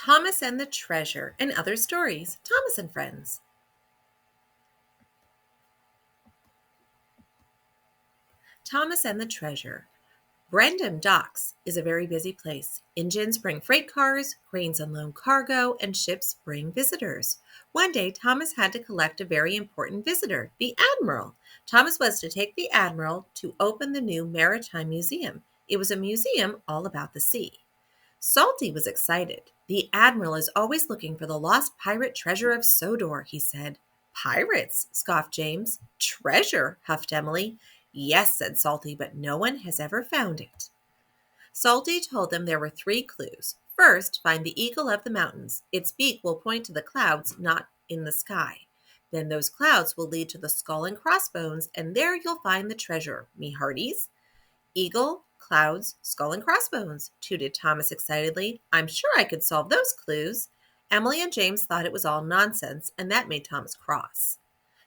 Thomas and the Treasure and Other Stories. Thomas and Friends. Thomas and the Treasure. Brendam Docks is a very busy place. Engines bring freight cars, cranes unload cargo, and ships bring visitors. One day, Thomas had to collect a very important visitor, the Admiral. Thomas was to take the Admiral to open the new Maritime Museum. It was a museum all about the sea. Salty was excited. The Admiral is always looking for the lost pirate treasure of Sodor, he said. Pirates, scoffed James. Treasure, huffed Emily. Yes, said Salty, but no one has ever found it. Salty told them there were 3 clues. First, find the eagle of the mountains. Its beak will point to the clouds, not in the sky. Then those clouds will lead to the skull and crossbones, and there you'll find the treasure, me hearties. Eagle, clouds, skull and crossbones, tooted Thomas excitedly. I'm sure I could solve those clues. Emily and James thought it was all nonsense, and that made Thomas cross.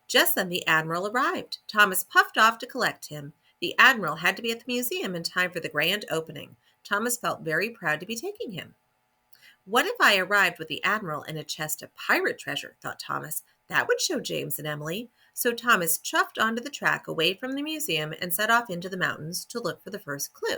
Just then the Admiral arrived. Thomas puffed off to collect him. The Admiral had to be at the museum in time for the grand opening. Thomas felt very proud to be taking him. What if I arrived with the Admiral and a chest of pirate treasure, thought Thomas. That would show James and Emily. So Thomas chuffed onto the track away from the museum and set off into the mountains to look for the first clue.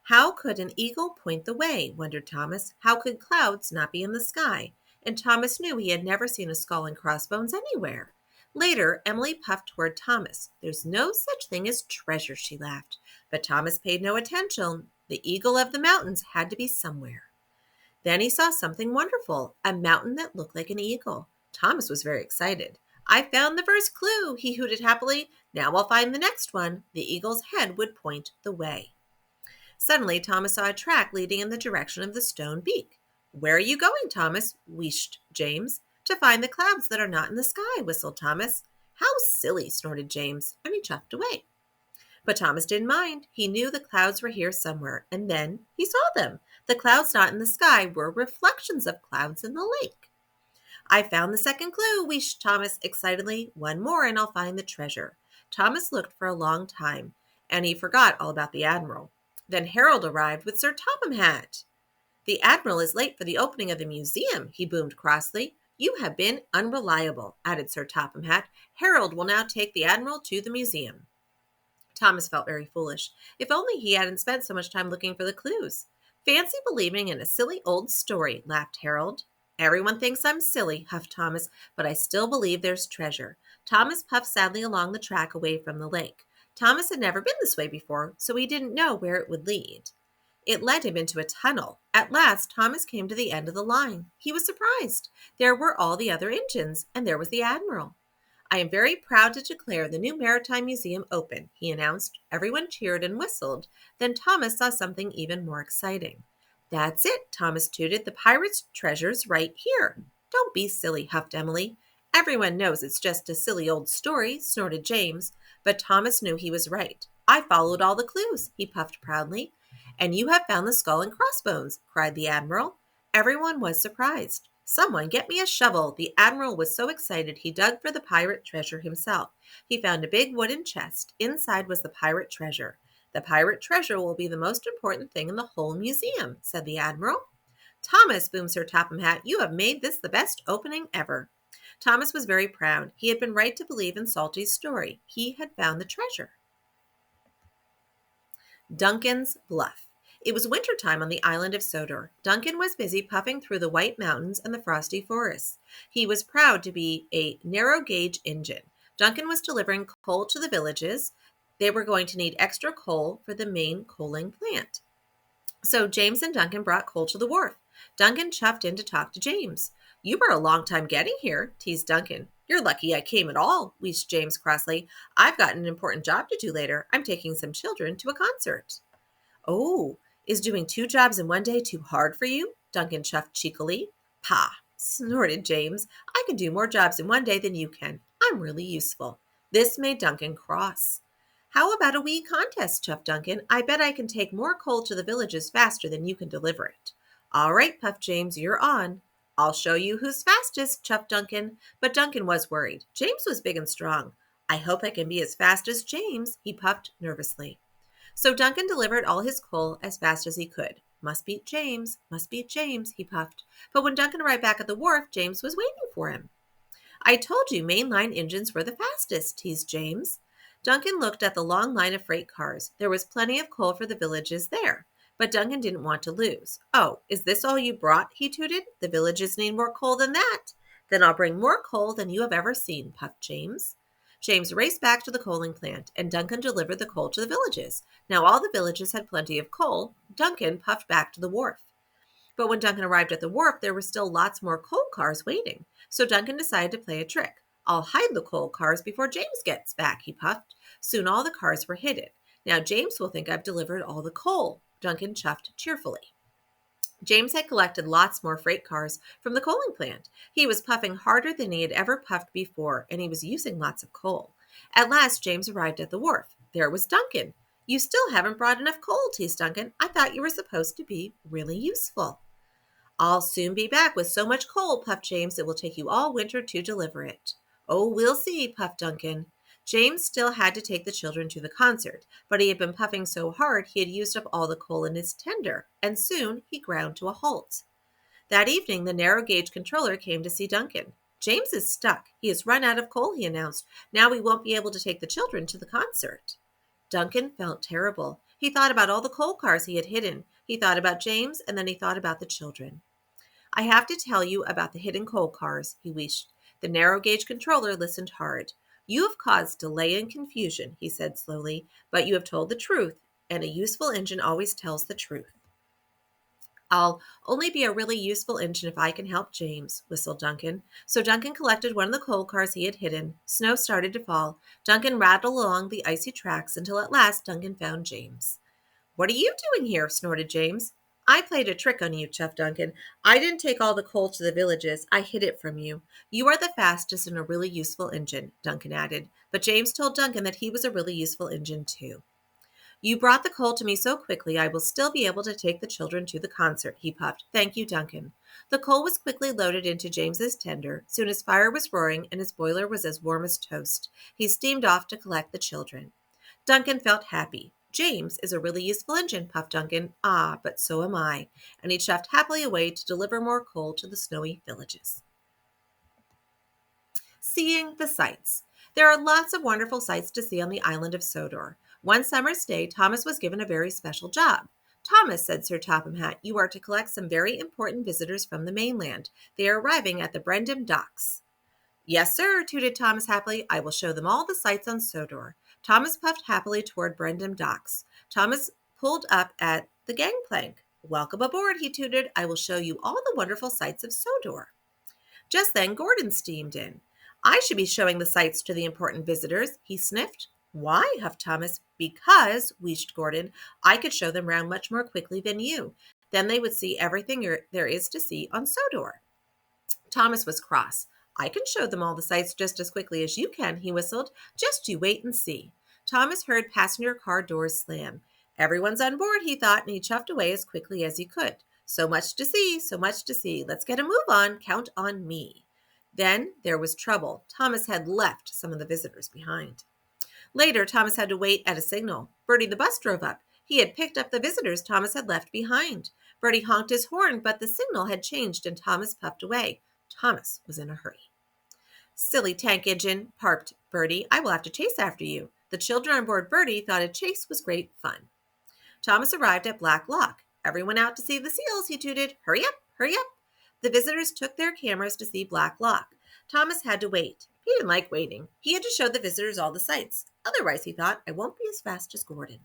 How could an eagle point the way, wondered Thomas. How could clouds not be in the sky? And Thomas knew he had never seen a skull and crossbones anywhere. Later, Emily puffed toward Thomas. There's no such thing as treasure, she laughed. But Thomas paid no attention. The eagle of the mountains had to be somewhere. Then he saw something wonderful, a mountain that looked like an eagle. Thomas was very excited. I found the first clue, he hooted happily. Now I'll find the next one. The eagle's head would point the way. Suddenly, Thomas saw a track leading in the direction of the stone beak. Where are you going, Thomas? Wheezed James. To find the clouds that are not in the sky, whistled Thomas. How silly, snorted James, and he chuffed away. But Thomas didn't mind. He knew the clouds were here somewhere, and then he saw them. The clouds not in the sky were reflections of clouds in the lake. I found the second clue, wheezed Thomas excitedly. One more and I'll find the treasure. Thomas looked for a long time, and he forgot all about the Admiral. Then Harold arrived with Sir Topham Hatt. The Admiral is late for the opening of the museum, he boomed crossly. You have been unreliable, added Sir Topham Hatt. Harold will now take the Admiral to the museum. Thomas felt very foolish. If only he hadn't spent so much time looking for the clues. Fancy believing in a silly old story, laughed Harold. Everyone thinks I'm silly, huffed Thomas, but I still believe there's treasure. Thomas puffed sadly along the track away from the lake. Thomas had never been this way before, so he didn't know where it would lead. It led him into a tunnel. At last, Thomas came to the end of the line. He was surprised. There were all the other engines, and there was the Admiral. I am very proud to declare the new Maritime Museum open, he announced. Everyone cheered and whistled. Then Thomas saw something even more exciting. That's it, Thomas tooted. The pirate's treasure's right here. Don't be silly, huffed Emily. Everyone knows it's just a silly old story, snorted James. But Thomas knew he was right. I followed all the clues, he puffed proudly. And you have found the skull and crossbones, cried the Admiral. Everyone was surprised. Someone get me a shovel. The Admiral was so excited he dug for the pirate treasure himself. He found a big wooden chest. Inside was the pirate treasure. The pirate treasure will be the most important thing in the whole museum, said the Admiral. Thomas, boomed Sir Topham Hatt, you have made this the best opening ever. Thomas was very proud. He had been right to believe in Salty's story. He had found the treasure. Duncan's bluff. It was winter time on the island of Sodor. Duncan was busy puffing through the white mountains and the frosty forests. He was proud to be a narrow-gauge engine. Duncan was delivering coal to the villages. They were going to need extra coal for the main coaling plant. So James and Duncan brought coal to the wharf. Duncan chuffed in to talk to James. You were a long time getting here, teased Duncan. You're lucky I came at all, wheezed James crossly. I've got an important job to do later. I'm taking some children to a concert. Oh, is doing 2 jobs in one day too hard for you? Duncan chuffed cheekily. Pah, snorted James. I can do more jobs in one day than you can. I'm really useful. This made Duncan cross. How about a wee contest, chuffed Duncan. I bet I can take more coal to the villages faster than you can deliver it. All right, puffed James, you're on. I'll show you who's fastest, chuffed Duncan. But Duncan was worried. James was big and strong. I hope I can be as fast as James, he puffed nervously. So Duncan delivered all his coal as fast as he could. Must beat James, must beat James, he puffed. But when Duncan arrived back at the wharf, James was waiting for him. I told you mainline engines were the fastest, teased James. Duncan looked at the long line of freight cars. There was plenty of coal for the villages there. But Duncan didn't want to lose. Oh, is this all you brought? He tooted. The villages need more coal than that. Then I'll bring more coal than you have ever seen, puffed James. James raced back to the coaling plant, and Duncan delivered the coal to the villages. Now all the villages had plenty of coal. Duncan puffed back to the wharf. But when Duncan arrived at the wharf, there were still lots more coal cars waiting. So Duncan decided to play a trick. I'll hide the coal cars before James gets back, he puffed. Soon all the cars were hidden. Now James will think I've delivered all the coal, Duncan chuffed cheerfully. James had collected lots more freight cars from the coaling plant. He was puffing harder than he had ever puffed before, and he was using lots of coal. At last, James arrived at the wharf. There was Duncan. You still haven't brought enough coal, teased Duncan. I thought you were supposed to be really useful. I'll soon be back with so much coal, puffed James, it will take you all winter to deliver it. Oh, we'll see, puffed Duncan. James still had to take the children to the concert, but he had been puffing so hard he had used up all the coal in his tender, and soon he ground to a halt. That evening, the narrow gauge controller came to see Duncan. James is stuck. He has run out of coal, he announced. Now we won't be able to take the children to the concert. Duncan felt terrible. He thought about all the coal cars he had hidden. He thought about James, and then he thought about the children. I have to tell you about the hidden coal cars, he wished. The narrow gauge controller listened hard. You have caused delay and confusion, he said slowly, but you have told the truth, and a useful engine always tells the truth. I'll only be a really useful engine if I can help James, whistled Duncan. So Duncan collected one of the coal cars he had hidden. Snow started to fall. Duncan rattled along the icy tracks until at last Duncan found James. What are you doing here? Snorted James. I played a trick on you, chuffed Duncan. I didn't take all the coal to the villages. I hid it from you. You are the fastest and a really useful engine, Duncan added. But James told Duncan that he was a really useful engine, too. You brought the coal to me so quickly I will still be able to take the children to the concert, he puffed. Thank you, Duncan. The coal was quickly loaded into James's tender. Soon his fire was roaring and his boiler was as warm as toast. He steamed off to collect the children. Duncan felt happy. James is a really useful engine, puffed Duncan. Ah, but so am I. And he chuffed happily away to deliver more coal to the snowy villages. Seeing the sights. There are lots of wonderful sights to see on the island of Sodor. One summer's day, Thomas was given a very special job. Thomas, said Sir Topham Hatt, you are to collect some very important visitors from the mainland. They are arriving at the Brendam docks. Yes, sir, tooted Thomas happily. I will show them all the sights on Sodor. Thomas puffed happily toward Brendam docks. Thomas pulled up at the gangplank. Welcome aboard, he tooted. I will show you all the wonderful sights of Sodor. Just then, Gordon steamed in. I should be showing the sights to the important visitors, he sniffed. Why? Huffed Thomas. Because, wheezed Gordon, I could show them round much more quickly than you. Then they would see everything there is to see on Sodor. Thomas was cross. I can show them all the sights just as quickly as you can, he whistled. Just you wait and see. Thomas heard passenger car doors slam. Everyone's on board, he thought, and he chuffed away as quickly as he could. So much to see, so much to see. Let's get a move on. Count on me. Then there was trouble. Thomas had left some of the visitors behind. Later, Thomas had to wait at a signal. Bertie the bus drove up. He had picked up the visitors Thomas had left behind. Bertie honked his horn, but the signal had changed, and Thomas puffed away. Thomas was in a hurry. Silly tank engine, parped Bertie. I will have to chase after you. The children on board Bertie thought a chase was great fun. Thomas arrived at Black Lock. Everyone out to see the seals, he tooted. Hurry up, hurry up. The visitors took their cameras to see Black Lock. Thomas had to wait. He didn't like waiting. He had to show the visitors all the sights. Otherwise, he thought, I won't be as fast as Gordon.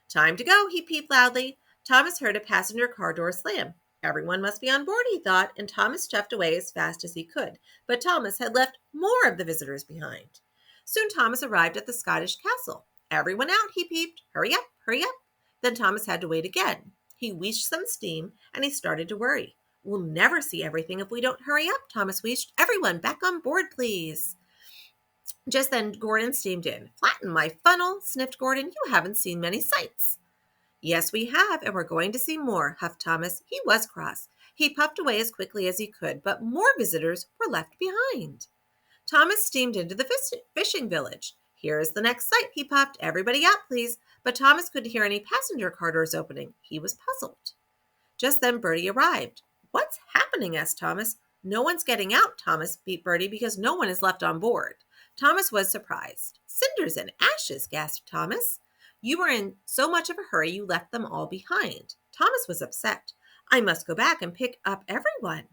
Time to go, he peeped loudly. Thomas heard a passenger car door slam. Everyone must be on board, he thought, and Thomas chuffed away as fast as he could. But Thomas had left more of the visitors behind. Soon Thomas arrived at the Scottish castle. Everyone out, he peeped. Hurry up, hurry up. Then Thomas had to wait again. He wheezed some steam, and he started to worry. We'll never see everything if we don't hurry up, Thomas wheezed. Everyone back on board, please. Just then Gordon steamed in. Flatten my funnel, sniffed Gordon. You haven't seen many sights. Yes, we have, and we're going to see more, huffed Thomas. He was cross. He puffed away as quickly as he could, but more visitors were left behind. Thomas steamed into the fishing village. Here is the next sight, he puffed. Everybody out, please. But Thomas couldn't hear any passenger car doors opening. He was puzzled. Just then Bertie arrived. "What's happening?" asked Thomas. "No one's getting out," Thomas beat Bertie, "because no one is left on board." Thomas was surprised. "Cinders and ashes," gasped Thomas. "You were in so much of a hurry you left them all behind." Thomas was upset. "I must go back and pick up everyone."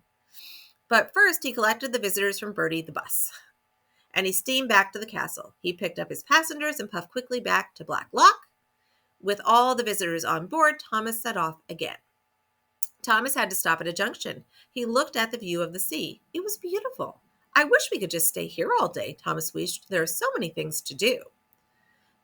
But first he collected the visitors from Bertie the bus, and he steamed back to the castle. He picked up his passengers and puffed quickly back to Black Lock. With all the visitors on board, Thomas set off again. Thomas had to stop at a junction. He looked at the view of the sea. It was beautiful. "I wish we could just stay here all day," Thomas wished. "There are so many things to do."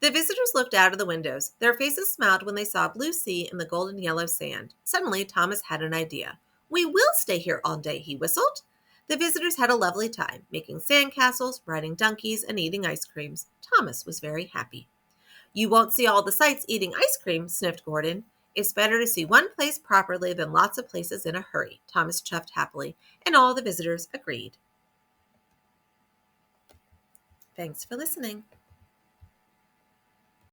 The visitors looked out of the windows. Their faces smiled when they saw blue sea and the golden yellow sand. Suddenly, Thomas had an idea. "We will stay here all day," he whistled. The visitors had a lovely time, making sand castles, riding donkeys, and eating ice creams. Thomas was very happy. "You won't see all the sights eating ice cream," sniffed Gordon. "It's better to see one place properly than lots of places in a hurry," Thomas chuffed happily, and all the visitors agreed. Thanks for listening.